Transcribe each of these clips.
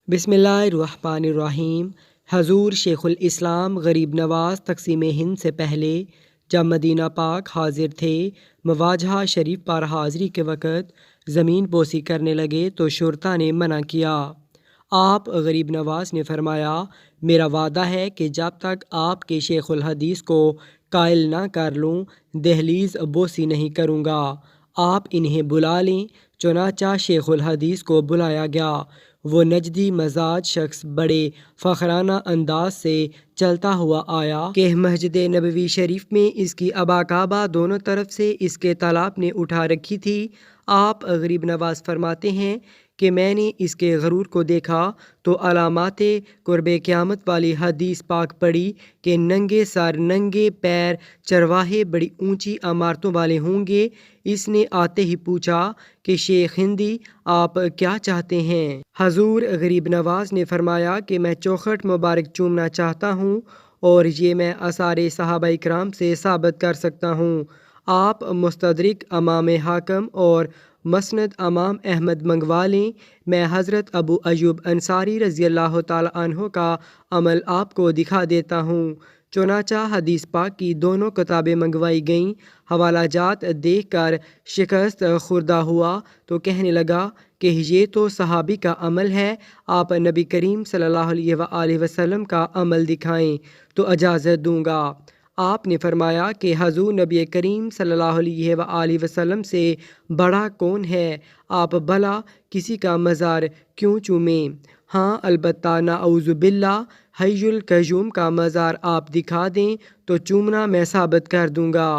बिस्मिल्लाहिर्रहमानिर्रहीम। हजूर शेखुल इस्लाम गरीब नवाज़ तक़सीम हिंद से पहले जब मदीना पाक हाजिर थे, मवाजहा शरीफ पर हाज़री के वक़्त ज़मीन बोसी करने लगे तो शुरता ने मना किया। आप गरीब नवाज़ ने फरमाया, मेरा वादा है कि जब तक आपके शेखुल हदीस को कायल ना कर लूँ, दहलीज़ बोसी नहीं करूँगा। आप इन्हें बुला लें। चुनांचा शेखुल हदीस को बुलाया गया। वो नजदी मजाज शख्स बड़े फ़खराना अंदाज से चलता हुआ आया कि मस्जिद नबवी शरीफ में इसकी अबाकाबा दोनों तरफ से इसके तालाब ने उठा रखी थी। आप गरीब नवाज़ फरमाते हैं कि मैंने इसके गरूर को देखा तो अलामाते कुर्बे क़यामत वाली हदीस पाक पड़ी कि नंगे सर नंगे पैर चरवाहे बड़ी ऊंची इमारतों वाले होंगे। इसने आते ही पूछा कि शेख हिंदी आप क्या चाहते हैं? हजूर गरीब नवाज़ ने फरमाया कि मैं चौखट मुबारक चूमना चाहता हूँ और ये मैं आसारे सहाबा इकराम से साबित कर सकता हूँ। आप मुस्तदरिक अमाम हाकम और मसनद अमाम अहमद मंगवा लें। मैं हज़रत अबू अयूब अंसारी रज़ियल्लाहु ताला अन्हो का अमल आपको दिखा देता हूँ। चुनांचा हदीस पाक की दोनों किताबें मंगवाई गईं। हवाला जात देख कर शिकस्त खुर्दा हुआ तो कहने लगा कि ये तो सहाबी का अमल है। आप नबी करीम सल्लल्लाहु अलैहि वसल्लम का अमल दिखाएं तो इजाज़त दूँगा। आपने फरमाया कि हजूर नबी करीम सल्लल्लाहु अलैहि वसल्लम से बड़ा कौन है? आप भला किसी का मज़ार क्यों चूमें? हाँ, अलबत्ता नाऊज़ु बिल्लाह हय्युल क़य्यूम का मज़ार आप दिखा दें तो चूमना मैं साबित कर दूँगा।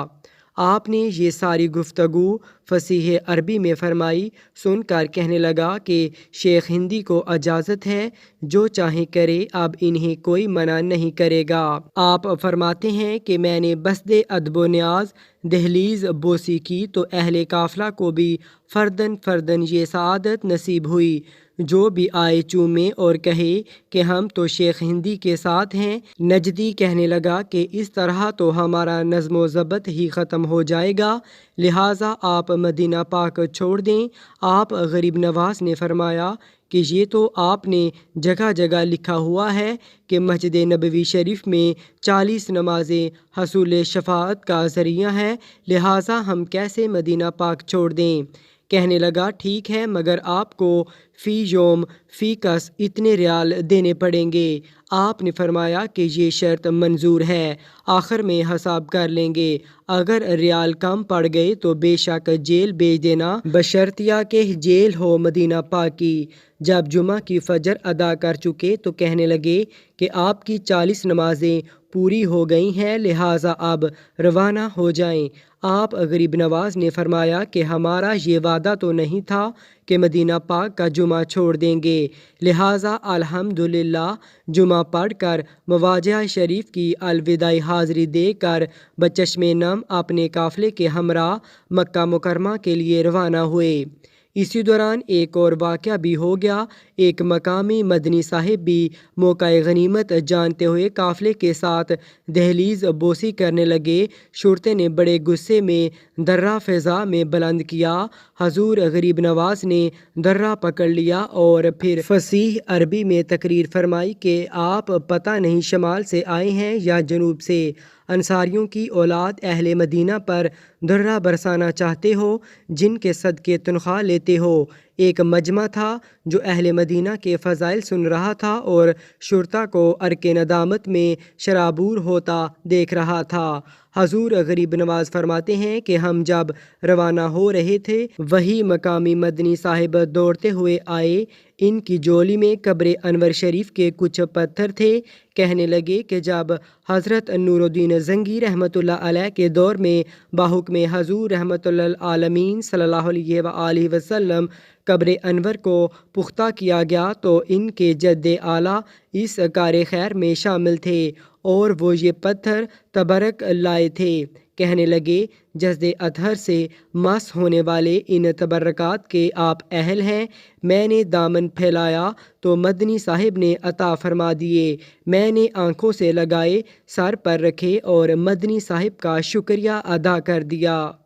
आपने ये सारी गुफ्तगू फसीह अरबी में फरमाई। सुनकर कहने लगा कि शेख हिंदी को इजाज़त है, जो चाहे करे, अब इन्हें कोई मना नहीं करेगा। आप फरमाते हैं कि मैंने बसदे अदब न्याज दहलीज़ बोसी की तो अहले काफ़िला को भी फ़र्दन फ़र्दन ये सआदत नसीब हुई। जो भी आए चूमे और कहे कि हम तो शेख हिंदी के साथ हैं। नजदी कहने लगा कि इस तरह तो हमारा नज़्म ज़ब्त ही ख़त्म हो जाएगा, लिहाजा आप मदीना पाक छोड़ दें। आप गरीब नवाज़ ने फरमाया कि ये तो आपने जगह जगह लिखा हुआ है कि मस्जिद नबवी शरीफ में 40 नमाजें हसूल शफाअत का ज़रिया है, लिहाजा हम कैसे मदीना पाक छोड़ दें? कहने लगा, ठीक है, मगर आपको फ़ी योम फ़ी कस इतने रियाल देने पड़ेंगे। आपने फरमाया कि ये शर्त मंजूर है, आखिर में हिसाब कर लेंगे। अगर रियाल कम पड़ गए तो बेशक जेल भेज देना, बशर्तिया के जेल हो मदीना पाक की। जब जुमा की फजर अदा कर चुके तो कहने लगे कि आपकी 40 नमाजें पूरी हो गई हैं, लिहाजा अब रवाना हो जाएं। आप गरीब नवाज़ ने फरमाया कि हमारा ये वादा तो नहीं था कि मदीना पाक का जुमा छोड़ देंगे, लिहाजा अल्हम्दुलिल्लाह जुमा पढ़ कर मवाजा शरीफ की अलविदाई हाज़री देकर बचश्मे नम अपने काफ़िले के हमरा मक्का मुकरमा के लिए रवाना हुए। इसी दौरान एक और वाक़या भी हो गया। एक मकामी मदनी साहिब भी मौका-ए गनीमत जानते हुए काफ़िले के साथ दहलीज़ बोसी करने लगे। शुरते ने बड़े गुस्से में दर्रा फ़िज़ा में बुलंद किया। हजूर गरीब नवाज़ ने दर्रा पकड़ लिया और फिर फसीह अरबी में तकरीर फरमाई कि आप पता नहीं शमाल से आए हैं या जनूब से, अंसारियों की औलाद अहले मदीना पर दर्रा बरसाना चाहते हो, जिनके सदके तनख्वाह लेते हो। एक मजमा था जो अहले मदीना के फ़ज़ाइल सुन रहा था और शुरता को अर्के नदामत में शराबूर होता देख रहा था। हजूर गरीब नवाज़ फरमाते हैं कि हम जब रवाना हो रहे थे, वही मकामी मदनी साहिब दौड़ते हुए आए। इनकी जोली में कब्र अनवर शरीफ के कुछ पत्थर थे। कहने लगे कि जब हज़रत नूरुद्दीन ज़ंगी रहमतुल्लाह अलैह के दौर में बाहुक्म हजूर रहमतुल्लिल आलमीन सल्लल्लाहु अलैहि वसल्लम कब्र अनवर को पुख्ता किया गया तो इनके जद्दे आला इस कार खैर में शामिल थे और वो ये पत्थर तबरक लाए थे। कहने लगे, जज्दे अतहर से मस होने वाले इन तबरक़ात के आप अहल हैं। मैंने दामन फैलाया तो मदनी साहिब ने अता फरमा दिए। मैंने आँखों से लगाए, सर पर रखे और मदनी साहिब का शुक्रिया अदा कर दिया।